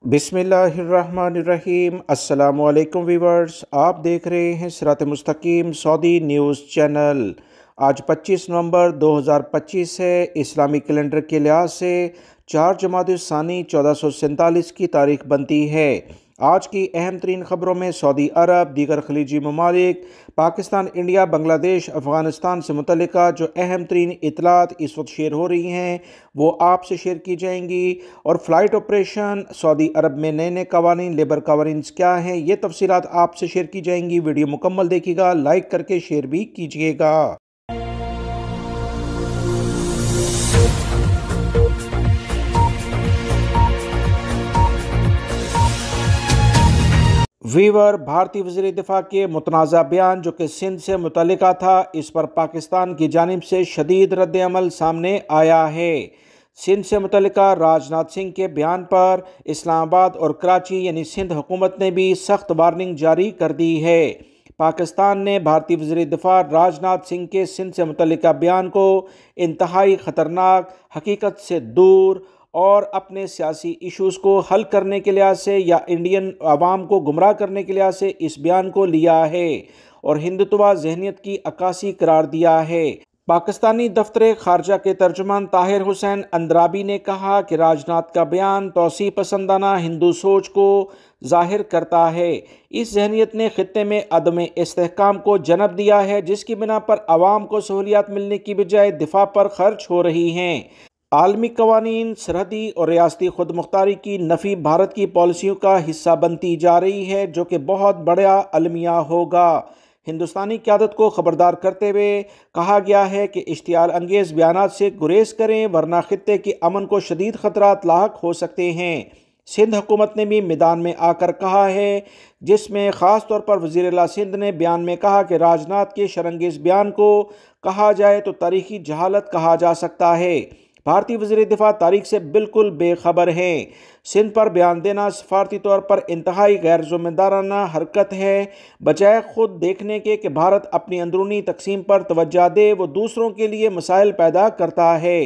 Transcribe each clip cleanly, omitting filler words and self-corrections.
बिस्मिल्लाहिर्रहमानिर्रहीम। अस्सलामुअलैकुम वीवर्स, आप देख रहे हैं सिरात मुस्तकीम सऊदी न्यूज़ चैनल। आज 25 नवंबर 2025 है। इस्लामी कैलेंडर के लिहाज से 4 जमाद-उस-सानी 1447 की तारीख बनती है। आज की अहम तरीन खबरों में सऊदी अरब, दीगर खलीजी ममालिक, पाकिस्तान, इंडिया, बांग्लादेश, अफ़गानिस्तान से मुतल्लिका जो अहम तरीन इतलात इस वक्त शेयर हो रही हैं वो आपसे शेयर की जाएंगी। और फ़्लाइट ऑपरेशन सऊदी अरब में नए नए कवानीन, लेबर कवानीन क्या हैं, ये तफसीलात आपसे शेयर की जाएंगी। वीडियो मुकम्मल देखिएगा, लाइक करके शेयर भी कीजिएगा। वीवर, भारतीय वज़ीर दिफा के मुतनाज़ा बयान जो कि सिंध से मुतल्लिका था, इस पर पाकिस्तान की जानिब से शदीद रद्द-ए-अमल सामने आया है। सिंध से मुतल्लिका राजनाथ सिंह के बयान पर इस्लामाबाद और कराची यानी सिंध हुकूमत ने भी सख्त वार्निंग जारी कर दी है। पाकिस्तान ने भारतीय वज़ीर दिफा राजनाथ सिंह के सिंध से मुतल्लिका बयान को इंतहाई ख़तरनाक, हकीकत से दूर और अपने सियासी इशूज़ को हल करने के लिहाज से या इंडियन आवाम को गुमराह करने के लिहाज से इस बयान को लिया है और हिंदुत्वा जहनीत की अक्कासी करार दिया है। पाकिस्तानी दफ्तर खारजा के तर्जुमान ताहिर हुसैन अंद्राबी ने कहा कि राजनाथ का बयान तौसी पसंदाना हिंदू सोच को जाहिर करता है। इस जहनीत ने खित्ते में अदम इस्तेहकाम को जन्म दिया है, जिसकी बिना पर आवाम को सहूलियात मिलने की बजाय दिफा पर खर्च हो रही हैं। आलमी कवानीन, सरहदी और रियासती खुद मुख्तारी की नफ़ी भारत की पॉलिसियों का हिस्सा बनती जा रही है, जो कि बहुत बड़ा अलमिया होगा। हिंदुस्तानी क़यादत को ख़बरदार करते हुए कहा गया है कि इश्तियाल अंगेज़ बयानात से गुरेज करें, वरना खित्ते के अमन को शदीद ख़तरात लाहक हो सकते हैं। सिंध हुकूमत ने भी मैदान में आकर कहा है, जिसमें ख़ास तौर पर वज़ीर आला सिंध ने बयान में कहा कि राजनाथ के शरंगेज़ बयान को कहा जाए तो तारीखी जहालत कहा जा सकता है। भारतीय वज़ीर दिफा तारीख से बिल्कुल बेखबर हैं। सिंध पर बयान देना सफारती तौर पर इंतहाई गैर ज़िम्मेदाराना हरकत है। बजाय खुद देखने के कि भारत अपनी अंदरूनी तकसीम पर तवज्जो दे, वो दूसरों के लिए मसाइल पैदा करता है।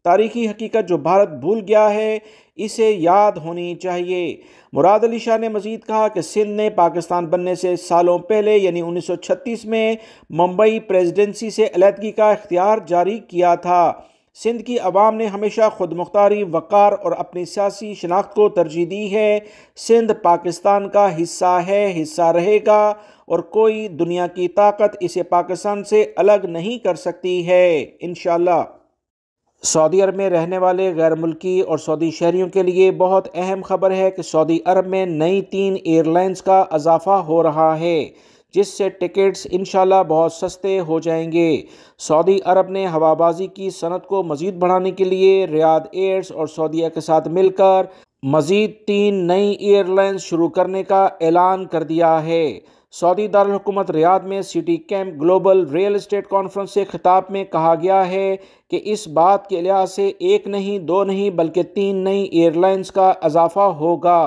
तारीखी हकीकत जो भारत भूल गया है, इसे याद होनी चाहिए। मुराद अली शाह ने मजीद कहा कि सिंध ने पाकिस्तान बनने से सालों पहले यानी 1936 में मुंबई प्रेसिडेंसी से अलहदगी का इख्तियार जारी किया था। सिंध की अवाम ने हमेशा खुद मुख्तारी, वक़ार और अपनी सियासी शनाख्त को तरजीह दी है। सिंध पाकिस्तान का हिस्सा है, हिस्सा रहेगा और कोई दुनिया की ताकत इसे पाकिस्तान से अलग नहीं कर सकती है इंशाअल्लाह। सऊदी अरब में रहने वाले गैर मुल्की और सऊदी शहरियों के लिए बहुत अहम खबर है कि सऊदी अरब में नई 3 एयरलाइंस का इजाफा हो रहा है, जिससे टिकट्स इंशाल्लाह बहुत सस्ते हो जाएंगे। सऊदी अरब ने हवाबाजी की सनत को मज़ीद बढ़ाने के लिए रियाद एयर्स और सऊदीया के साथ मिलकर मज़ीद 3 नई एयरलाइंस शुरू करने का ऐलान कर दिया है। सऊदी दारुल हुकूमत रियाद में city camp global real estate conference से खिताब में कहा गया है कि इस बात के लिहाज से 1 नहीं 2 नहीं बल्कि 3 नई एयरलाइंस का इजाफा होगा।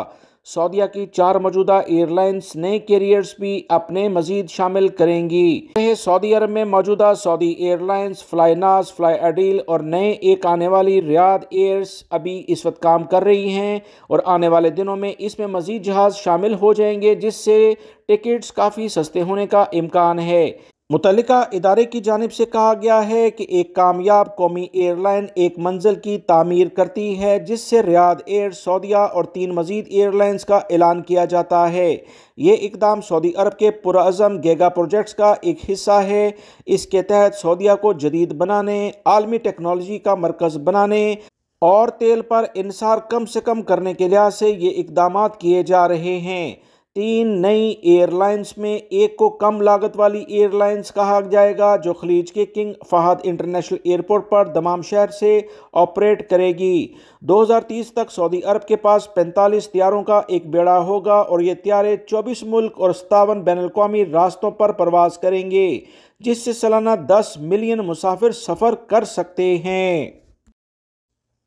सऊदीया की 4 मौजूदा एयरलाइंस नए कैरियर्स भी अपने मजीद शामिल करेंगी। सऊदी अरब में मौजूदा सऊदी एयरलाइंस, फ्लाईनास, फ्लाई अडील और नए एक आने वाली रियाद एयर्स अभी इस वक्त काम कर रही हैं और आने वाले दिनों में इसमें मजीद जहाज़ शामिल हो जाएंगे, जिससे टिकट्स काफ़ी सस्ते होने का इम्कान है। मुतल्लिका इदारे की जानिब से कहा गया है कि एक कामयाब कौमी एयरलाइन एक मंजिल की तामीर करती है, जिससे रियाद एयर, सऊदीया और 3 मजीद एयरलाइंस का ऐलान किया जाता है। ये इकदाम सऊदी अरब के पुरअज़म गीगा प्रोजेक्ट्स का एक हिस्सा है। इसके तहत सऊदीया को जदीद बनाने, आलमी टेक्नोलॉजी का मरकज़ बनाने और तेल पर इन्हिसार कम से कम करने के लिहाज से ये इकदाम किए जा रहे हैं। 3 नई एयरलाइंस में एक को कम लागत वाली एयरलाइंस कहा जाएगा, जो खलीज के किंग फहद इंटरनेशनल एयरपोर्ट पर दमाम शहर से ऑपरेट करेगी। 2030 तक सऊदी अरब के पास 45 तैयारों का एक बेड़ा होगा और ये तैयारे 24 मुल्क और 57 बैनुल-अक़वामी रास्तों पर परवाज करेंगे, जिससे सालाना 10 मिलियन मुसाफिर सफ़र कर सकते हैं।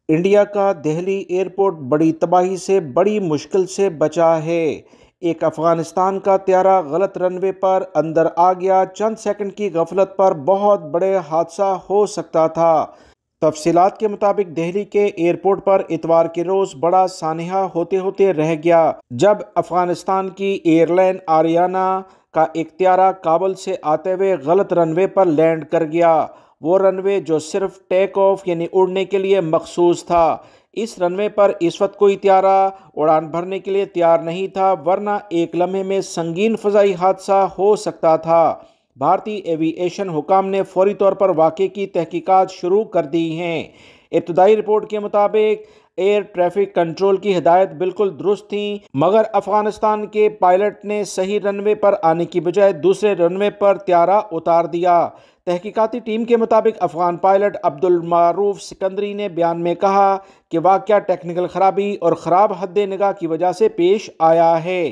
इंडिया का दिल्ली एयरपोर्ट बड़ी तबाही से, बड़ी मुश्किल से बचा है। एक अफ़गानिस्तान का त्यारा गलत रनवे पर अंदर आ गया। चंद सेकंड की गफलत पर बहुत बड़े हादसा हो सकता था। तफसीलात के मुताबिक दिल्ली के एयरपोर्ट पर इतवार के रोज बड़ा सानहा होते होते रह गया जब अफगानिस्तान की एयरलाइन आरियाना का एक त्यारा काबुल से आते हुए गलत रनवे पर लैंड कर गया। वो रनवे जो सिर्फ टेक ऑफ यानी उड़ने के लिए मखसूस था। इस रनवे पर इस वक्त कोई त्यारा उड़ान भरने के लिए तैयार नहीं था, वरना एक लम्हे में संगीन फ़ज़ाई हादसा हो सकता था। भारतीय एविएशन हुकाम ने फौरी तौर पर वाक़े की तहकीकात शुरू कर दी हैं। इब्तदाई रिपोर्ट के मुताबिक एयर ट्रैफिक कंट्रोल की हिदायत बिल्कुल दुरुस्त थी, मगर अफगानिस्तान के पायलट ने सही रनवे पर आने की बजाय दूसरे रनवे पर त्यारा उतार दिया। तहकीकाती टीम के मुताबिक अफगान पायलट अब्दुल मारूफ सिकंदरी ने बयान में कहा कि वाक़या टेक्निकल खराबी और ख़राब हद्दे निगाह की वजह से पेश आया है।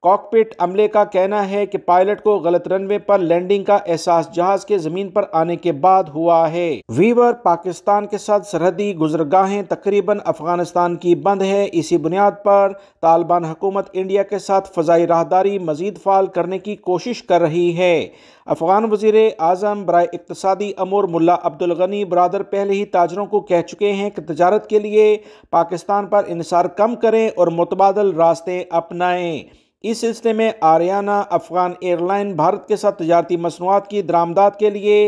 कॉकपिट अमले का कहना है कि पायलट को गलत रनवे पर लैंडिंग का एहसास जहाज के जमीन पर आने के बाद हुआ है। वीवर पाकिस्तान के साथ सरहदी गुजरगाहें तकरीबन अफगानिस्तान की बंद है। इसी बुनियाद पर तालिबान हुकूमत इंडिया के साथ फ़ज़ाई राहदारी मजीद फ़ाल करने की कोशिश कर रही है। अफगान वज़ीर आज़म बराए इक़्तिसादी अमूर मुल्ला अब्दुल गनी बरादर पहले ही ताजरों को कह चुके हैं कि तजारत के लिए पाकिस्तान पर इन्हिसार कम करें और मुतबादल रास्ते अपनाएं। इस सिलसिले में आरियाना अफगान एयरलाइन भारत के साथ तजारती मसनूआत की दरामदात के लिए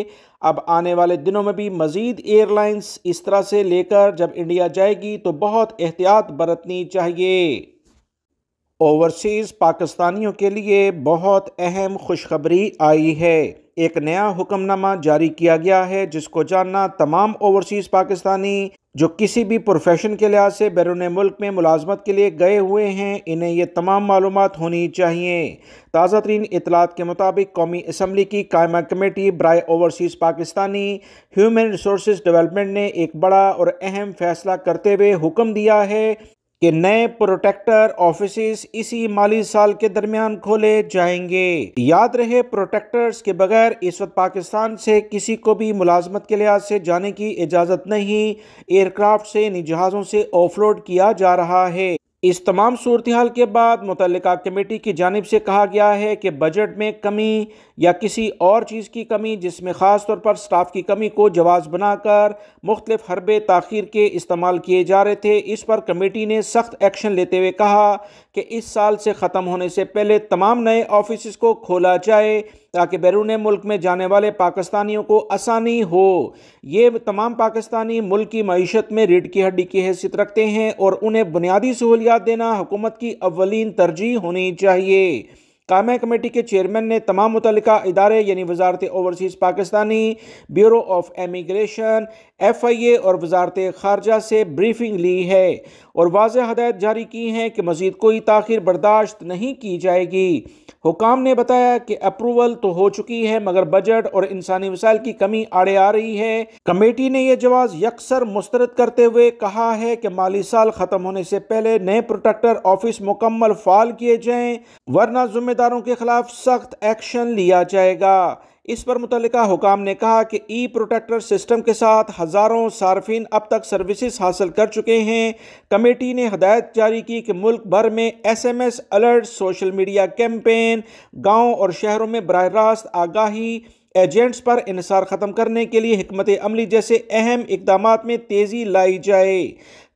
अब आने वाले दिनों में भी मज़ीद एयरलाइंस इस तरह से लेकर जब इंडिया जाएगी तो बहुत एहतियात बरतनी चाहिए। ओवरसीज़ पाकिस्तानियों के लिए बहुत अहम खुशखबरी आई है। एक नया हुक्मनामा जारी किया गया है जिसको जानना तमाम ओवरसीज़ पाकिस्तानी जो किसी भी प्रोफेशन के लिहाज से बैरून मुल्क में मुलाजमत के लिए गए हुए हैं, इन्हें ये तमाम मालूमात होनी चाहिए। ताज़ा तरीन इतलात के मुताबिक कौमी असम्बली की कायमा कमेटी बराए overseas Pakistani human resource development ने एक बड़ा और अहम फैसला करते हुए हुक्म दिया है कि नए प्रोटेक्टर ऑफिस इसी माली साल के दरमियान खोले जाएंगे। याद रहे, प्रोटेक्टर्स के बगैर इस वक्त पाकिस्तान से किसी को भी मुलाजमत के लिहाज से जाने की इजाज़त नहीं। एयरक्राफ्ट से यानी जहाज़ों से ऑफलोड किया जा रहा है। इस तमाम सूरत हाल के बाद मुतल्लिका कमेटी की जानिब से कहा गया है कि बजट में कमी या किसी और चीज़ की कमी, जिसमें ख़ास तौर पर स्टाफ की कमी को जवाज़ बनाकर मुख्तलिफ हरबे ताख़ीर के इस्तेमाल किए जा रहे थे, इस पर कमेटी ने सख्त एक्शन लेते हुए कहा कि इस साल से ख़त्म होने से पहले तमाम नए ऑफिस को खोला जाए ताकि बैरून मुल्क में जाने वाले पाकिस्तानियों को आसानी हो। ये तमाम पाकिस्तानी मुल्क की मईशत में रीढ़ की हड्डी की हैसियत रखते हैं और उन्हें बुनियादी सहूलियात देना हुकूमत की अव्वलीन तरजीह होनी चाहिए। कायमा कमेटी के चेयरमैन ने तमाम मुतल्लिका इदारे यानी वजारत overseas Pakistani, bureau of emigration, FIA और वजारत खारजा से ब्रीफिंग ली है और वाज़ेह हदायत जारी की हैं कि मज़ीद कोई ताख़ीर बर्दाश्त नहीं की जाएगी। हुकाम ने बताया कि अप्रूवल तो हो चुकी है मगर बजट और इंसानी वसाइल की कमी आड़े आ रही है। कमेटी ने यह जवाब यकसर मुस्तरद करते हुए कहा है कि माली साल ख़त्म होने से पहले नए प्रोटेक्टर ऑफिस मुकम्मल फ़ाल किए जाएं, वरना जिम्मेदारों के खिलाफ सख्त एक्शन लिया जाएगा। इस पर मुतल्लिका हुकाम ने कहा कि ई प्रोटेक्टर सिस्टम के साथ हज़ारों सार्फिन अब तक सर्विसेज हासिल कर चुके हैं। कमेटी ने हदायत जारी की कि मुल्क भर में SMS alert, social media campaign, गाँव और शहरों में बराह रास्त आगाही, एजेंट्स पर इन्हिसार ख़त्म करने के लिए हिकमत अमली जैसे अहम इक़दामात में तेज़ी लाई जाए।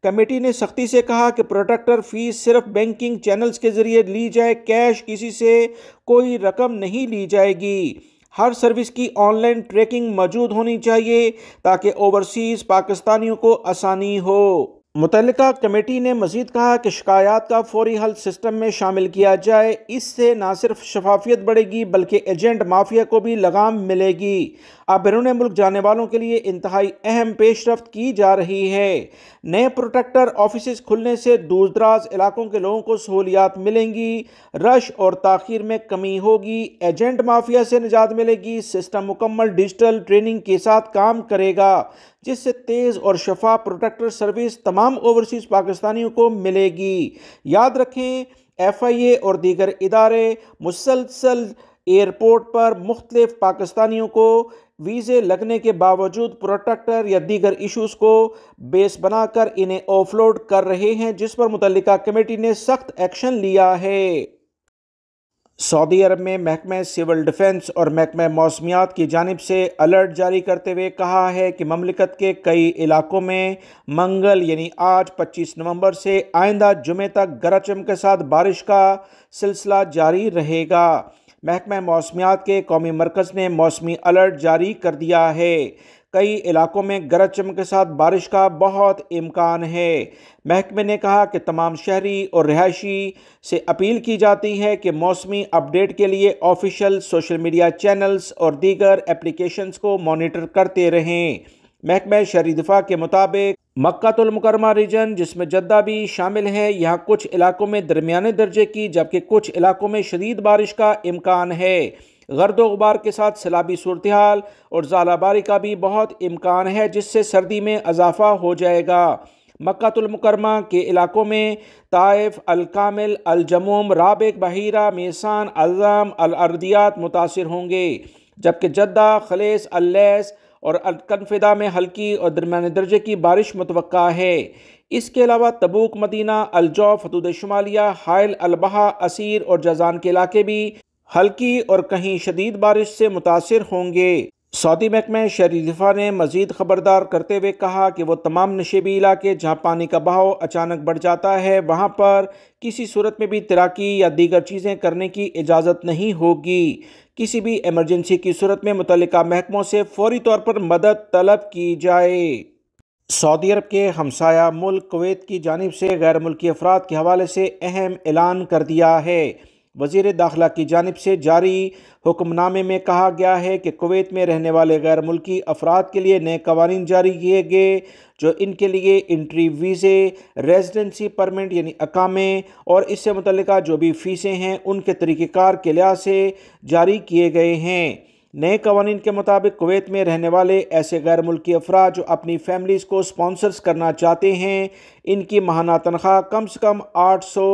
कमेटी ने सख्ती से कहा कि प्रोटेक्टर फ़ीस सिर्फ बैंकिंग चैनल्स के ज़रिए ली जाए, कैश किसी से कोई रकम नहीं ली जाएगी। हर सर्विस की ऑनलाइन ट्रैकिंग मौजूद होनी चाहिए ताकि ओवरसीज़ पाकिस्तानियों को आसानी हो। मुतल्लिका कमेटी ने मज़ीद कहा कि शिकायत का फौरी हल सिस्टम में शामिल किया जाए। इससे न सिर्फ शफाफियत बढ़ेगी बल्कि एजेंट माफिया को भी लगाम मिलेगी। अब बैरून मुल्क जाने वालों के लिए इंतहाई अहम पेशरफ्त की जा रही है। नए प्रोटेक्टर ऑफिस खुलने से दूर दराज इलाकों के लोगों को सहूलियात मिलेंगी, रश और ताख़ीर में कमी होगी, एजेंट माफिया से निजात मिलेगी। सिस्टम मुकम्मल डिजिटल ट्रेनिंग के साथ काम करेगा जिससे तेज़ और शफाफ प्रोटेक्टर सर्विस तमाम ओवरसीज़ पाकिस्तानियों को मिलेगी। याद रखें, FIA और दीगर इदारे मुसलसल एयरपोर्ट पर मुख्तलिफ पाकिस्तानियों को वीज़े लगने के बावजूद प्रोटेक्टर या दीगर इशूज़ को बेस बनाकर इन्हें ऑफलोड कर रहे हैं, जिस पर मुतल्लिका कमेटी ने सख्त एक्शन लिया है। सऊदी अरब में महकमे सिविल डिफेंस और महकमे मौसमियात की जानिब से अलर्ट जारी करते हुए कहा है कि ममलिकत के कई इलाकों में मंगल यानी आज 25 नवंबर से आइंदा जुमे तक गरज चमक के साथ बारिश का सिलसिला जारी रहेगा। महकमा मौसमियात के कौमी मरकज़ ने मौसमी अलर्ट जारी कर दिया है। कई इलाकों में गरज चमक के साथ बारिश का बहुत इम्कान है। महकमे ने कहा कि तमाम शहरी और रिहायशी से अपील की जाती है कि मौसमी अपडेट के लिए ऑफिशियल सोशल मीडिया चैनल्स और दीगर एप्लीकेशंस को मॉनिटर करते रहें। महकमा शहरी दिफा के मुताबिक मक्कातुल मुकर्रमा रीजन, जिसमें जद्दा भी शामिल है, यहाँ कुछ इलाकों में दरमियाने दर्जे की जबकि कुछ इलाकों में शदीद बारिश का इम्कान है। गर्दो गुबार के साथ सैलाबी सूरत हाल और ज़ालाबारी का भी बहुत इम्कान है, जिससे सर्दी में इजाफा हो जाएगा। मक्कातुल मुकर्रमा के इलाकों में ताइफ, अल कामिल, अल जमूम, राबिक, बहीरा, मेसान, अज़म, अल अर्दियात मुतासिर होंगे, जबकि जद्दा, खलेस, अल लैस और अल कनफिदा में हल्की और दरमियाने दर्जे की बारिश मुतवक्का है। इसके अलावा तबूक, मदीना, अल जौफ, हदूद शुमालिया, हाइल, अल बहा, असीर और जजान के इलाके भी हल्की और कहीं शदीद बारिश से मुतासिर होंगे। सऊदी महकमा शहरी दिफा ने मजीद खबरदार करते हुए कहा कि वो तमाम नशेबी इलाके जहाँ पानी का बहाव अचानक बढ़ जाता है वहाँ पर किसी सूरत में भी तैराकी या दीगर चीज़ें करने की इजाज़त नहीं होगी। किसी भी इमरजेंसी की सूरत में मुतल्लिका महकमों से फौरी तौर पर मदद तलब की जाए। सऊदी अरब के हमसाया मुल्क कुवैत की जानिब से गैर मुल्की अफराद के हवाले से अहम ऐलान कर दिया है। वज़ीर दाखिला की जानिब से जारी हुक्मनामे में कहा गया है कि कुवैत में रहने वाले गैर मुल्की अफराद के लिए नए कवानीन जारी किए गए जो इनके लिए इंट्री वीज़े, रेजिडेंसी परमिट यानी अकामे और इससे मुतल्लिका जो भी फ़ीसें हैं उनके तरीक़ेकार के लिहाज से जारी किए गए हैं। नए कवानीन के मुताबिक कुवैत में रहने वाले ऐसे गैर मुल्की अफराद जो अपनी फैमिलीज़ को स्पॉन्सर्स करना चाहते हैं, इनकी माहाना तनख्वाह कम से कम 800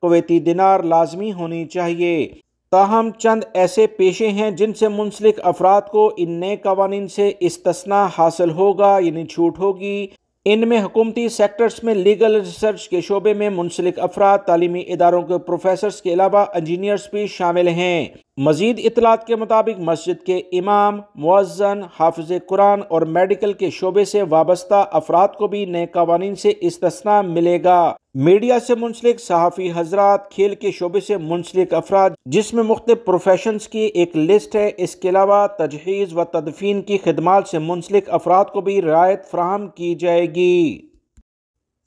कुवैती दिनार लाजमी होनी चाहिए। ताहम चंद ऐसे पेशे हैं जिनसे मुंसलिक अफराद को इन नए कवानीन से इस्तिस्ना हासिल होगा यानी छूट होगी। इनमें हुकूमती सेक्टर्स में लीगल रिसर्च के शोबे में मुंसलिक अफराद, तालीमी इदारों के प्रोफेसर्स के अलावा इंजीनियर्स भी शामिल हैं। मजीद इतलात के मुताबिक मस्जिद के इमाम, मुअज्जन, हाफिज़ कुरान और मेडिकल के शोबे से वाबस्ता अफराद को भी नए कवानीन से इस्तिस्ना मिलेगा। मीडिया से मुंसलिक सहाफ़ी हजरात, खेल के शोबे से मुंसलिक अफराद जिसमें मुख्तलिफ प्रोफेशंस की एक लिस्ट है, इसके अलावा तजहीज़ व तदफीन की खिदमात से मुंसलिक अफराद को भी रियायत फराहम की जाएगी।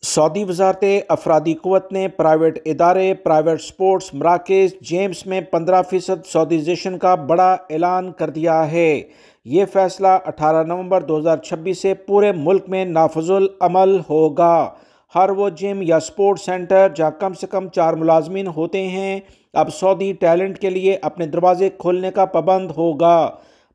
सऊदी वज़ारत अफरादी क़ुव्वत ने प्राइवेट इदारे, प्राइवेट स्पोर्ट्स मराकज़, जेम्स में 15% सऊदीज़ेशन का बड़ा ऐलान कर दिया है। ये फ़ैसला 18 नवंबर 2026 से पूरे मुल्क में नाफिजुल अमल होगा। हर वो जिम या स्पोर्ट्स सेंटर जहाँ कम से कम 4 मुलाजमीन होते हैं अब सऊदी टैलेंट के लिए अपने दरवाजे खोलने का पाबंद होगा।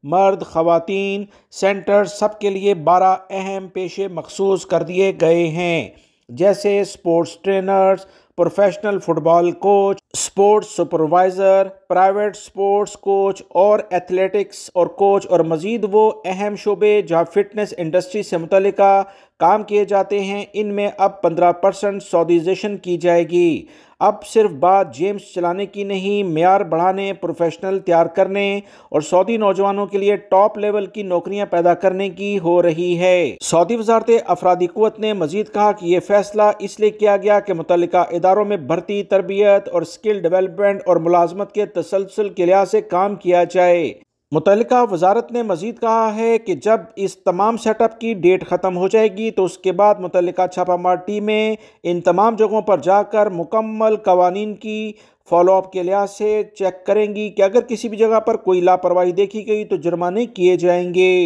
मर्द, ख़वातीन सेंटर सब के लिए 12 अहम पेशे मखसूस कर दिए गए हैं, जैसे sports trainers, professional football coach, sports supervisor, private sports coach और एथलेटिक्स और कोच और मज़ीद वो अहम शोबे जहाँ फिटनेस इंडस्ट्री से मुतल्लिका काम किए जाते हैं। इनमें अब 15% सऊदीज़ेशन की जाएगी। अब सिर्फ बात जेम्स चलाने की नहीं, मेयार बढ़ाने, प्रोफेशनल तैयार करने और सऊदी नौजवानों के लिए टॉप लेवल की नौकरियां पैदा करने की हो रही है। सऊदी वज़ारत अफरादी क़ुव्वत ने मजीद कहा कि यह फैसला इसलिए किया गया कि मुतल्लिका इदारों में भर्ती, तरबियत और स्किल डेवलपमेंट और मुलाजमत के तसलसल के लिहाज से काम किया जाए। मुतल्लिका वजारत ने मजीद कहा है कि जब इस तमाम सेटअप की डेट ख़त्म हो जाएगी तो उसके बाद मुतल्लिका छापामार टीमें इन तमाम जगहों पर जाकर मुकम्मल कवानीन की फॉलोअप के लिहाज से चेक करेंगी कि अगर किसी भी जगह पर कोई लापरवाही देखी गई तो जुर्माने किए जाएंगे।